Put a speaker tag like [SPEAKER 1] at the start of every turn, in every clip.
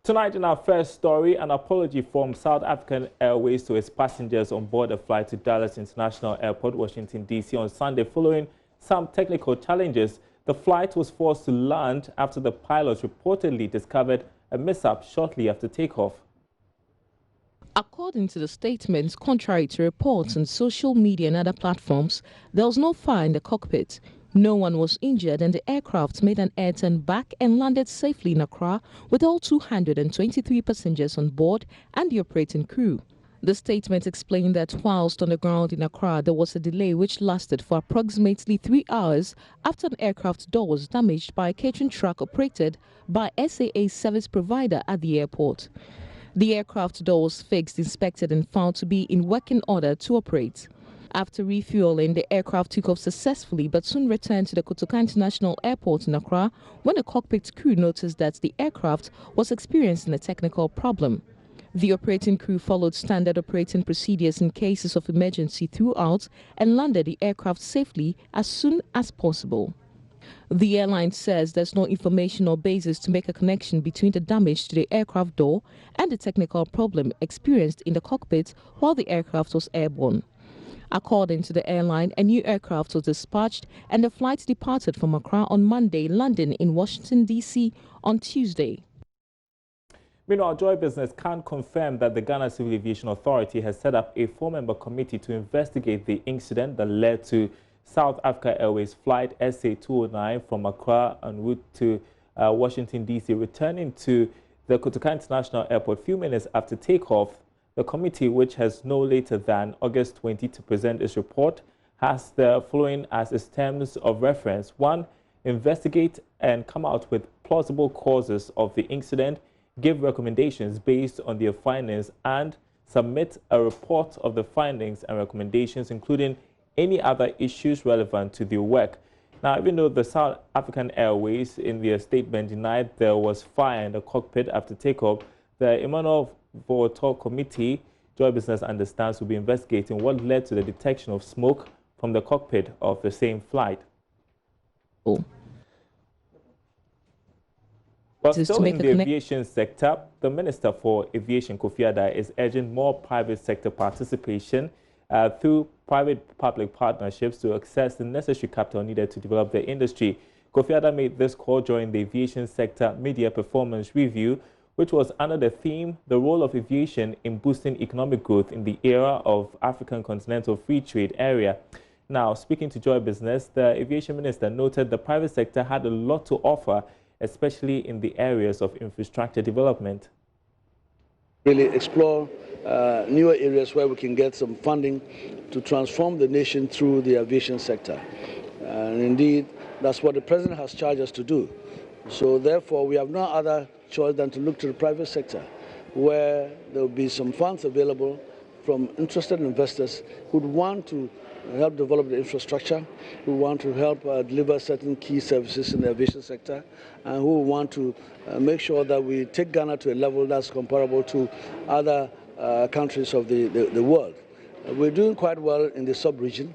[SPEAKER 1] Tonight in our first story, an apology from South African Airways to its passengers on board a flight to Dallas International Airport, Washington, D.C. on Sunday following some technical challenges. The flight was forced to land after the pilots reportedly discovered a mishap shortly after takeoff.
[SPEAKER 2] According to the statements, contrary to reports on social media and other platforms, there was no fire in the cockpit. No one was injured and the aircraft made an air-turn back and landed safely in Accra with all 223 passengers on board and the operating crew. The statement explained that whilst on the ground in Accra, there was a delay which lasted for approximately 3 hours after an aircraft door was damaged by a catering truck operated by SAA service provider at the airport. The aircraft door was fixed, inspected and found to be in working order to operate. After refueling, the aircraft took off successfully but soon returned to the Kotoka International Airport in Accra when the cockpit crew noticed that the aircraft was experiencing a technical problem. The operating crew followed standard operating procedures in cases of emergency throughout and landed the aircraft safely as soon as possible. The airline says there's no information or basis to make a connection between the damage to the aircraft door and the technical problem experienced in the cockpit while the aircraft was airborne. According to the airline, a new aircraft was dispatched and the flight departed from Accra on Monday, landing in Washington, D.C. on Tuesday.
[SPEAKER 1] Meanwhile, Joy Business can confirm that the Ghana Civil Aviation Authority has set up a 4-member committee to investigate the incident that led to South Africa Airways flight SA-209 from Accra en route to Washington, D.C., returning to the Kotoka International Airport a few minutes after takeoff. The committee, which has no later than August 20 to present its report, has the following as its terms of reference. 1. Investigate and come out with plausible causes of the incident, give recommendations based on their findings, and submit a report of the findings and recommendations, including any other issues relevant to their work. Now, even though the South African Airways in their statement denied there was fire in the cockpit after takeoff, the Emmanuel Voto Committee, Joy Business understands, will be investigating what led to the detection of smoke from the cockpit of the same flight. But still in the aviation sector, the Minister for Aviation, Kofi Adai, is urging more private sector participation through private-public partnerships to access the necessary capital needed to develop the industry. Kofi Adai made this call during the Aviation Sector Media Performance Review, which was under the theme, The Role of Aviation in Boosting Economic Growth in the Era of African Continental Free Trade Area. Now, speaking to Joy Business, the Aviation Minister noted the private sector had a lot to offer, especially in the areas of infrastructure development.
[SPEAKER 3] Really explore newer areas where we can get some funding to transform the nation through the aviation sector. And indeed, that's what the President has charged us to do. So therefore, we have no other choice than to look to the private sector, where there will be some funds available from interested investors who would want to help develop the infrastructure, who want to help deliver certain key services in the aviation sector, and who want to make sure that we take Ghana to a level that's comparable to other countries of the world. We're doing quite well in the sub-region,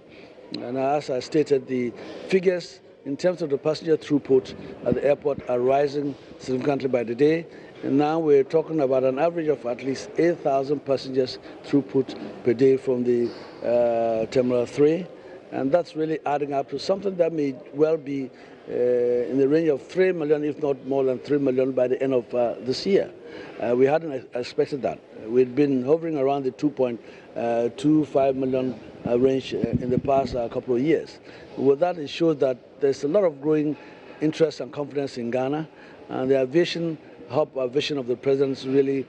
[SPEAKER 3] and as I stated, the figures in terms of the passenger throughput at the airport are rising significantly by the day. And now we're talking about an average of at least 8,000 passengers throughput per day from the Terminal 3. And that's really adding up to something that may well be in the range of 3 million, if not more than 3 million by the end of this year. We hadn't expected that. We'd been hovering around the 2.25 million range in the past couple of years. With that, it shows that there's a lot of growing interest and confidence in Ghana, and the aviation hub vision of the President is really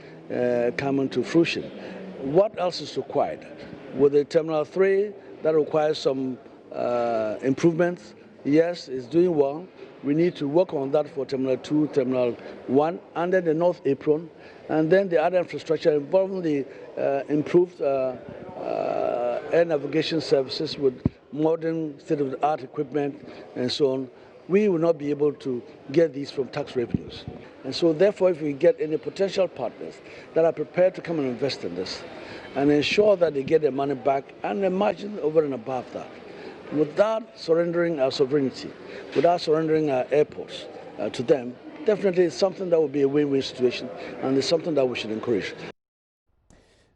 [SPEAKER 3] coming to fruition. What else is required? With the Terminal 3, that requires some improvements. Yes, it's doing well. We need to work on that for Terminal 2, Terminal 1, and then the North Apron, and then the other infrastructure involving the improved air navigation services with modern state-of-the-art equipment and so on. We will not be able to get these from tax revenues. And so therefore, if we get any potential partners that are prepared to come and invest in this and ensure that they get their money back and a margin over and above that, without surrendering our sovereignty, without surrendering our airports to them, definitely it's something that would be a win-win situation, and it's something that we should encourage.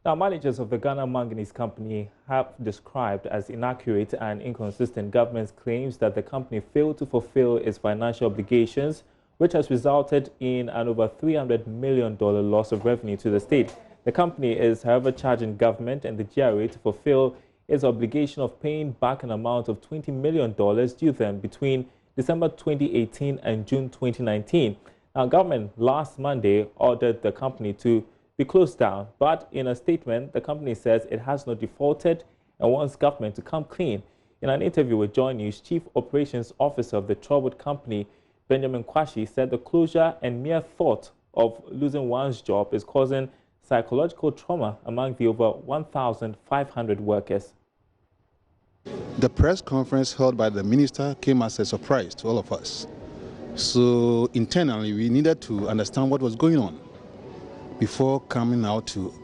[SPEAKER 1] Now, managers of the Ghana Manganese Company have described as inaccurate and inconsistent government's claims that the company failed to fulfill its financial obligations, which has resulted in an over $300 million loss of revenue to the state. The company is, however, charging government and the GRA to fulfill its obligation of paying back an amount of $20 million due them between December 2018 and June 2019. Now, government last Monday ordered the company to be closed down, but in a statement, the company says it has not defaulted and wants government to come clean. In an interview with JoyNews, Chief Operations Officer of the troubled company, Benjamin Kwashi, said the closure and mere thought of losing one's job is causing psychological trauma among the over 1,500 workers.
[SPEAKER 4] The press conference held by the minister came as a surprise to all of us. So internally, we needed to understand what was going on before coming out to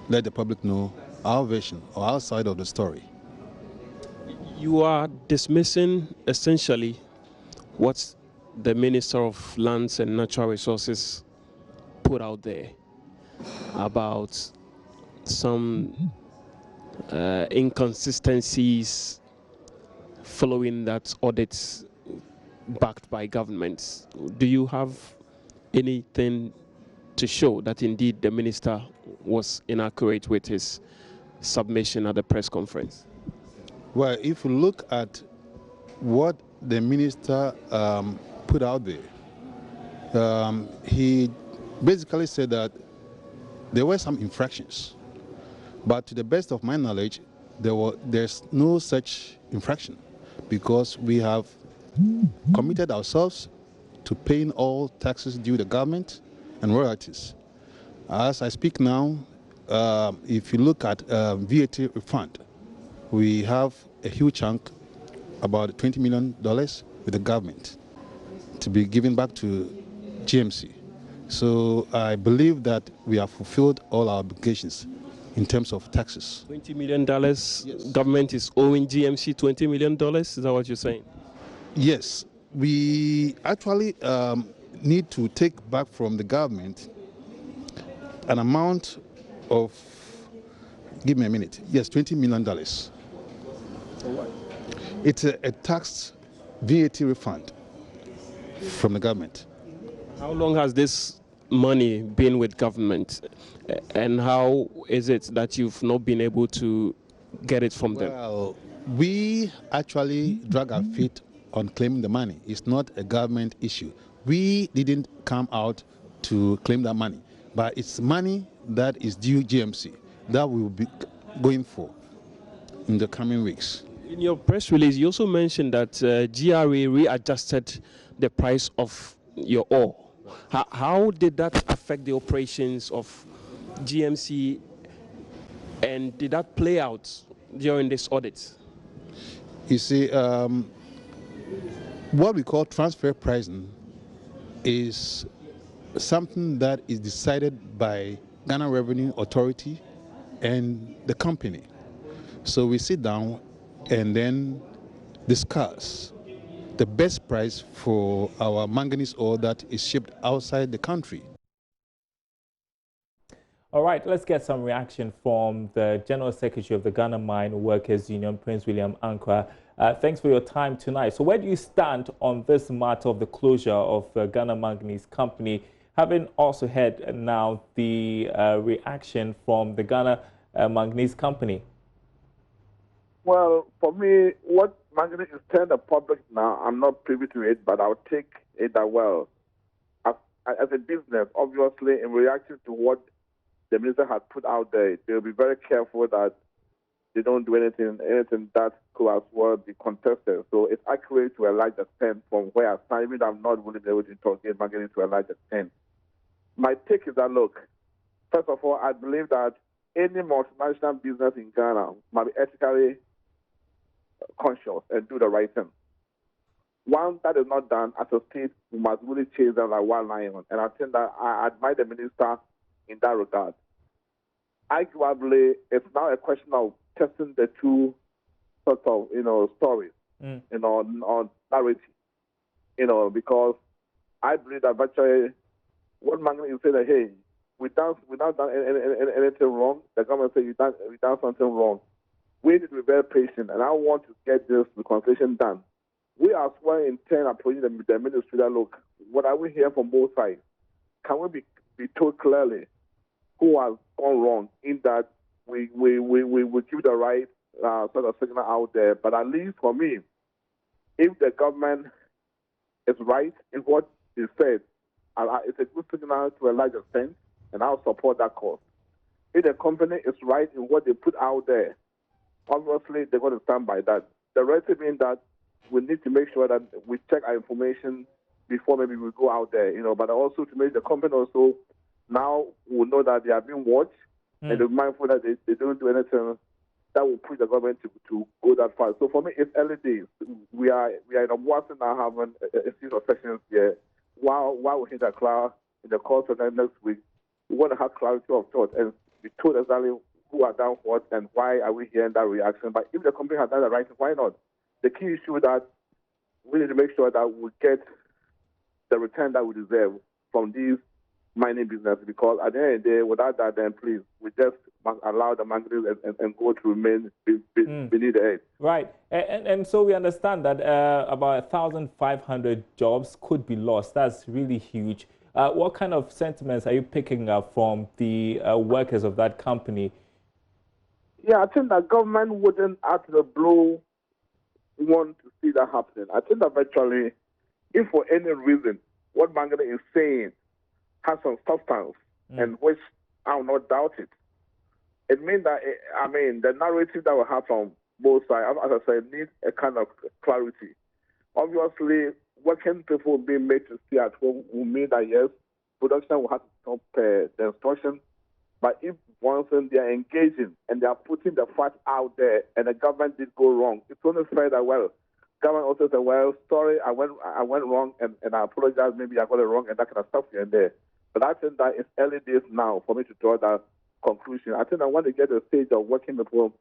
[SPEAKER 4] let the public know our version or our side of the story.
[SPEAKER 5] You are dismissing essentially what the Minister of Lands and Natural Resources put out there about some inconsistencies following that audit backed by governments. Do you have anything to show that indeed the minister was inaccurate with his submission at the press conference?
[SPEAKER 4] Well, if you look at what the minister put out there, he basically said that there were some infractions, but to the best of my knowledge, there's no such infraction because we have committed ourselves to paying all taxes due the government and royalties. As I speak now, if you look at VAT refund, we have a huge chunk, about $20 million with the government to be given back to GMC. So I believe that we have fulfilled all our obligations in terms of taxes.
[SPEAKER 5] $20 million, yes. Government is owing GMC $20 million, is that what you're saying?
[SPEAKER 4] Yes, we actually need to take back from the government an amount of, give me a minute, yes, $20 million.
[SPEAKER 5] For what?
[SPEAKER 4] It's a tax VAT refund from the government.
[SPEAKER 5] How long has this money been with government, and how is it that you've not been able to get it from them?
[SPEAKER 4] Well, we actually drag our feet on claiming the money. It's not a government issue. We didn't come out to claim that money, but it's money that is due GMC that we will be going for in the coming weeks.
[SPEAKER 5] In your press release, you also mentioned that GRA readjusted the price of your ore. How did that affect the operations of GMC, and did that play out during this audit?
[SPEAKER 4] You see, what we call transfer pricing is something that is decided by Ghana Revenue Authority and the company. So we sit down and then discuss the best price for our manganese ore that is shipped outside the country.
[SPEAKER 1] All right, let's get some reaction from the General Secretary of the Ghana Mine Workers Union, Prince William Ankra. Thanks for your time tonight. So where do you stand on this matter of the closure of Ghana Manganese Company, having also had now the reaction from the Ghana Manganese Company?
[SPEAKER 6] Well, for me, what Manganese is telling the public now, I'm not privy to it, but I'll take it that well. As a business, obviously, in reaction to what the minister had put out there, they'll be very careful that they don't do anything that could as well be contested. So it's accurate to a large extent from where I stand, even though I'm not really able to interrogate Manganese to a large extent. My take is that, look, first of all, I believe that any multinational business in Ghana must be ethically conscious and do the right thing. One that is not done, as a state, we must really chase them like wild lions. And I think that I admire the minister in that regard. Arguably, it's now a question of testing the two sorts of, stories, or narrative, because I believe that virtually what Manganese is saying that, hey, without done anything wrong, the government says you done something wrong. We need to be very patient, and I want to get this reconciliation done. We are sworn in turn approaching the ministry that, look, what are we hearing from both sides? Can we be told clearly who has gone wrong in that we give the right sort of signal out there? But at least for me, if the government is right in what they said, it's a good signal to a large extent, and I'll support that cause. If the company is right in what they put out there, obviously they're going to stand by that. The rest means that we need to make sure that we check our information before maybe we go out there, but also to make the company also now will know that they are being watched and they're mindful that they don't do anything that will push the government to go that far. So for me, it's early days. We are in a Watson now having a series of sessions here. While we hit a cloud in the course of next week, we want to have clarity of thought and be told exactly who are done what and why are we hearing that reaction. But if the company has done the right thing, why not? The key issue that we need to make sure that we get the return that we deserve from these mining businesses, because at the end of the day, without that, then please, we just must allow the manganese and gold to remain beneath the earth.
[SPEAKER 1] Right. And so we understand that about 1,500 jobs could be lost. That's really huge. What kind of sentiments are you picking up from the workers of that company?
[SPEAKER 6] Yeah, I think that government wouldn't, out of the blue, want to see that happening. I think that virtually, if for any reason, what Manganese is saying has some substance, and which I will not doubt it, it means that, the narrative that we have from both sides, as I said, needs a kind of clarity. Obviously, working people being made to stay at home will mean that, yes, production will have to stop the instruction. But if once they are engaging and they are putting the facts out there and the government did go wrong, it's only fair that, well, government also said, well, sorry, I went wrong and I apologize, maybe I got it wrong and that kind of stuff here and there. But I think that it's early days now for me to draw that conclusion. I think that when they get to the stage of working people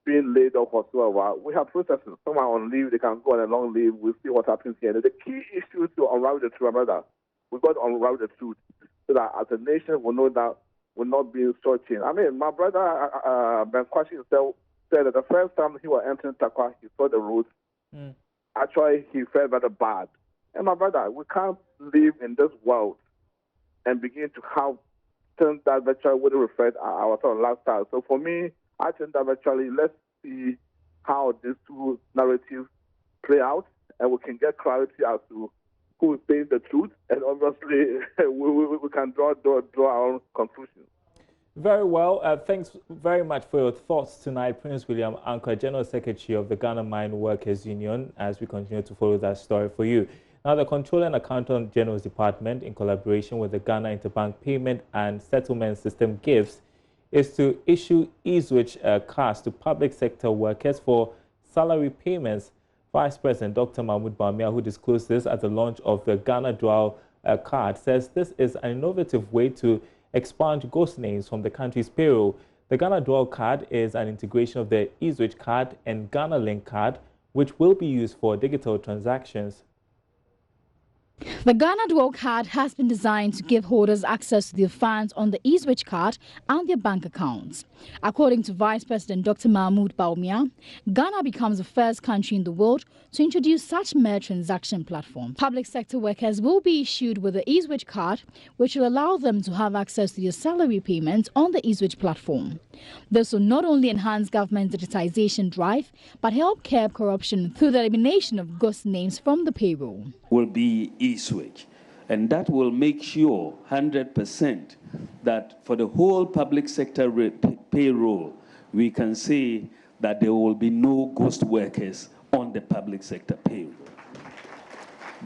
[SPEAKER 6] being laid off or whatsoever, we have processes. Some are on leave, they can go on a long leave, we'll see what happens here. And the key issue is to unravel the truth, brother. We've got to unravel the truth so that as a nation we'll know that we're not being shortchanged. My brother Ben Kwashi himself said that the first time he was entering Takwa, he saw the roads. Actually, he felt very bad. And my brother, we can't live in this world and begin to have things that virtually would reflect our sort of lifestyle. So for me, I think that virtually let's see how these two narratives play out, and we can get clarity as to who is saying the truth, and obviously we can draw our own conclusions.
[SPEAKER 1] Very well. Thanks very much for your thoughts tonight, Prince William Anchor, General Secretary of the Ghana Mine Workers Union, as we continue to follow that story for you. Now, the Controller and Accountant General's Department, in collaboration with the Ghana Interbank Payment and Settlement System GIFS, is to issue e-switch cards to public sector workers for salary payments. Vice President Dr. Mahmoud Bawumia, who disclosed this at the launch of the Ghana Dual card, says this is an innovative way to expunge ghost names from the country's payroll. The Ghana Dual card is an integration of the e-switch card and Ghana Link card, which will be used for digital transactions.
[SPEAKER 7] The Ghana Dual card has been designed to give holders access to their funds on the e-switch card and their bank accounts. According to Vice President Dr. Mahmoud Bawumia, Ghana becomes the first country in the world to introduce such mere transaction platform. Public sector workers will be issued with the e-switch card, which will allow them to have access to their salary payments on the e-switch platform. This will not only enhance government digitization drive, but help curb corruption through the elimination of ghost names from the payroll.
[SPEAKER 8] Will be e-switch, and that will make sure 100% that for the whole public sector payroll, we can say that there will be no ghost workers on the public sector payroll.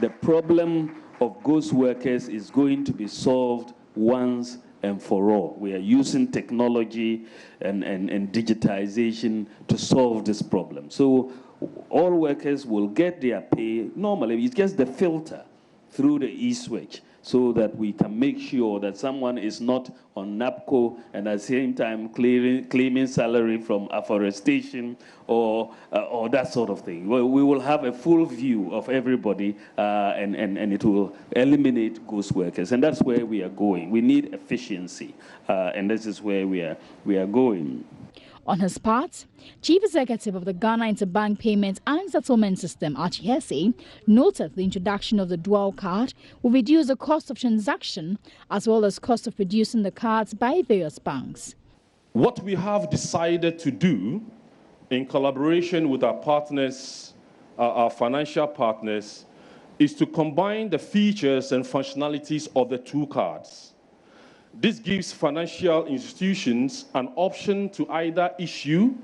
[SPEAKER 8] The problem of ghost workers is going to be solved once and for all. We are using technology and digitization to solve this problem. So all workers will get their pay normally. It's just the filter through the e-switch so that we can make sure that someone is not on NAPCO and at the same time claiming salary from afforestation or that sort of thing. Well, we will have a full view of everybody and it will eliminate ghost workers. And that's where we are going. We need efficiency, and this is where we are going.
[SPEAKER 7] On his part, Chief Executive of the Ghana Interbank Payment and Settlement System, Archie, noted the introduction of the dual card will reduce the cost of transaction as well as cost of producing the cards by various banks.
[SPEAKER 9] What we have decided to do in collaboration with our partners, our financial partners, is to combine the features and functionalities of the two cards. This gives financial institutions an option to either issue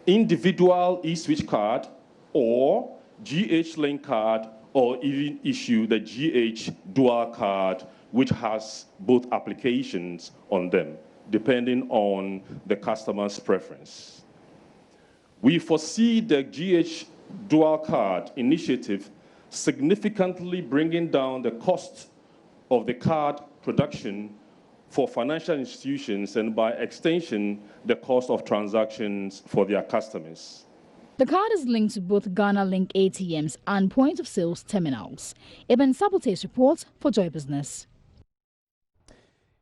[SPEAKER 9] individual eSwitch card or GH Link card, or even issue the GH Dual card, which has both applications on them, depending on the customer's preference. We foresee the GH Dual card initiative significantly bringing down the cost of the card production for financial institutions and, by extension, the cost of transactions for their customers.
[SPEAKER 7] The card is linked to both Ghana Link ATMs and point of sales terminals. Ibn Sabote's report for Joy Business.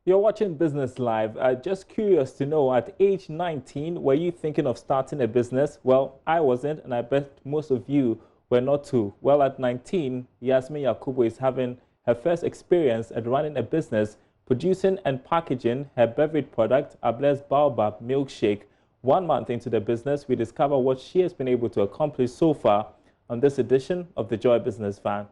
[SPEAKER 1] You're watching Business Live. Just curious to know, at age 19, were you thinking of starting a business? Well, I wasn't, and I bet most of you were not too. Well, at 19, Yasmin Akuffo is having her first experience at running a business, producing and packaging her beverage product, Abla's Baobab Milkshake. 1 month into the business, we discover what she has been able to accomplish so far on this edition of the Joy Business Van.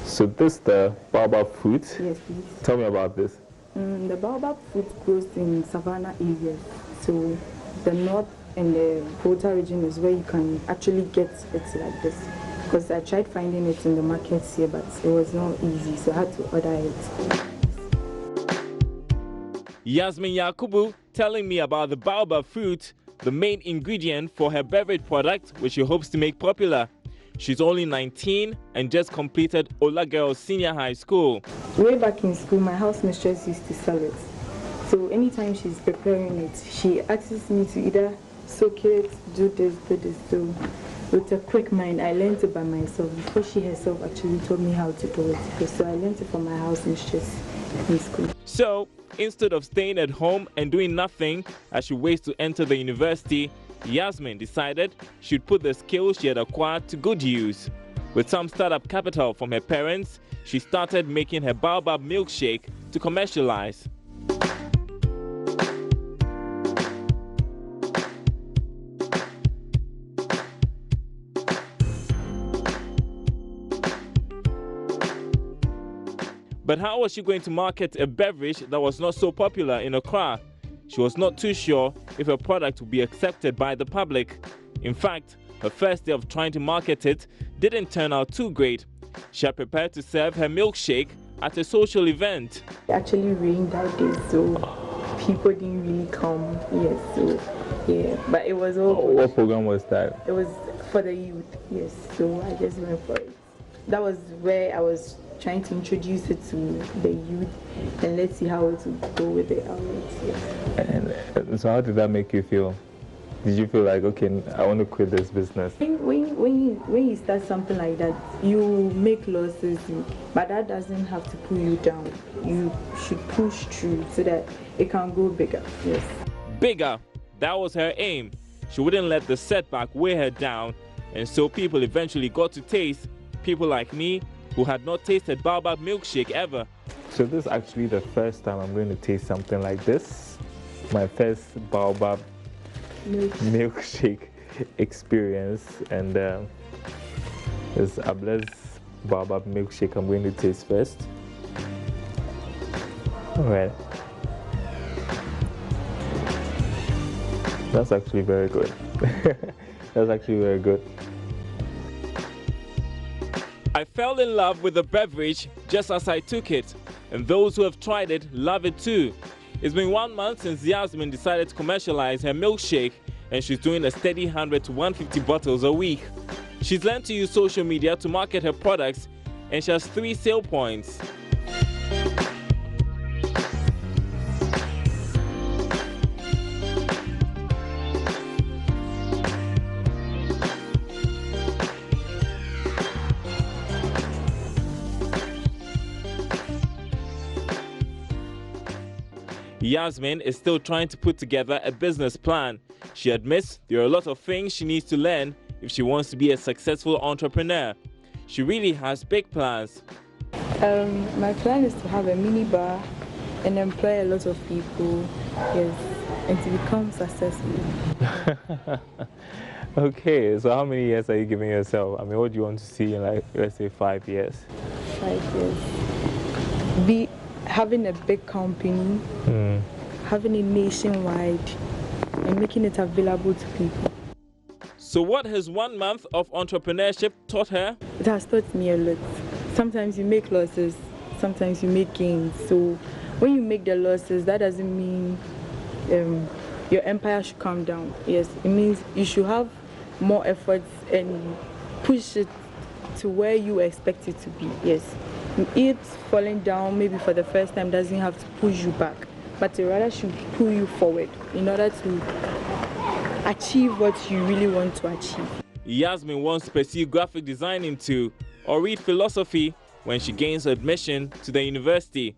[SPEAKER 1] So this is the baobab fruit?
[SPEAKER 10] Yes, please.
[SPEAKER 1] Tell me about this.
[SPEAKER 10] The baobab fruit grows in savanna areas. So the north and the Volta region is where you can actually get it like this. Because I tried finding it in the markets here, but it was not easy, so I had to order it.
[SPEAKER 1] Yasmin Yakubu telling me about the baobab fruit, the main ingredient for her beverage product, which she hopes to make popular. She's only 19 and just completed Ola Girls Senior High School.
[SPEAKER 10] Way back in school, my house mistress used to sell it. So anytime she's preparing it, she asks me to either soak it, do this. So with a quick mind, I learned it by myself before she herself actually told me how to do it. So I learned it from my house mistress in school.
[SPEAKER 1] So instead of staying at home and doing nothing as she waits to enter the university, Yasmin decided she'd put the skills she had acquired to good use. With some startup capital from her parents, she started making her baobab milkshake to commercialize. But how was she going to market a beverage that was not so popular in Accra? She was not too sure if her product would be accepted by the public. In fact, her first day of trying to market it didn't turn out too great. She had prepared to serve her milkshake at a social event.
[SPEAKER 10] It actually rained that day, so people didn't really come. Yes, so yeah, but it was all good.
[SPEAKER 1] What program was that?
[SPEAKER 10] It was for the youth, yes, so I just went for it. That was where I was trying to introduce it to the youth, and let's see how it would go with the outlets. Yes.
[SPEAKER 1] And so how did that make you feel? Did you feel like, okay, I want to quit this business?
[SPEAKER 10] When you start something like that, you make losses, but that doesn't have to pull you down. You should push through so that it can go bigger. Yes.
[SPEAKER 1] Bigger, that was her aim. She wouldn't let the setback weigh her down, and so people eventually got to taste, people like me, who had not tasted baobab milkshake ever. So this is actually the first time I'm going to taste something like this. My first baobab milkshake experience, and it's Abla's baobab milkshake I'm going to taste first. Alright. That's actually very good. That's actually very good. I fell in love with the beverage just as I took it, and those who have tried it love it too. It's been 1 month since Yasmin decided to commercialize her milkshake, and she's doing a steady 100 to 150 bottles a week. She's learned to use social media to market her products, and she has 3 sale points. Yasmin is still trying to put together a business plan. She admits there are a lot of things she needs to learn if she wants to be a successful entrepreneur. She really has big plans.
[SPEAKER 10] My plan is to have a mini bar and employ a lot of people, yes, and to become successful.
[SPEAKER 1] Okay, so how many years are you giving yourself? I mean, what do you want to see in, like, let's say 5 years?
[SPEAKER 10] 5 years. Having a big company, having it nationwide, and making it available to people.
[SPEAKER 1] So what has 1 month of entrepreneurship taught her?
[SPEAKER 10] It has taught me a lot. Sometimes you make losses, sometimes you make gains. So when you make the losses, that doesn't mean your empire should come down. Yes, it means you should have more efforts and push it to where you expect it to be. Yes. It falling down maybe for the first time doesn't have to push you back, but it rather should pull you forward in order to achieve what you really want to achieve.
[SPEAKER 1] Yasmin wants to pursue graphic designing too, or read philosophy when she gains admission to the university.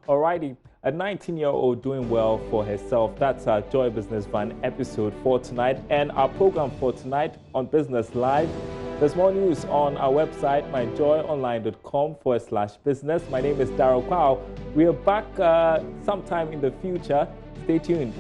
[SPEAKER 1] Alrighty, a 19-year-old doing well for herself. That's our Joy Business Van episode for tonight, and our program for tonight on Business Live. There's more news on our website, myjoyonline.com/business. My name is Darryl Kwao. We are back sometime in the future. Stay tuned.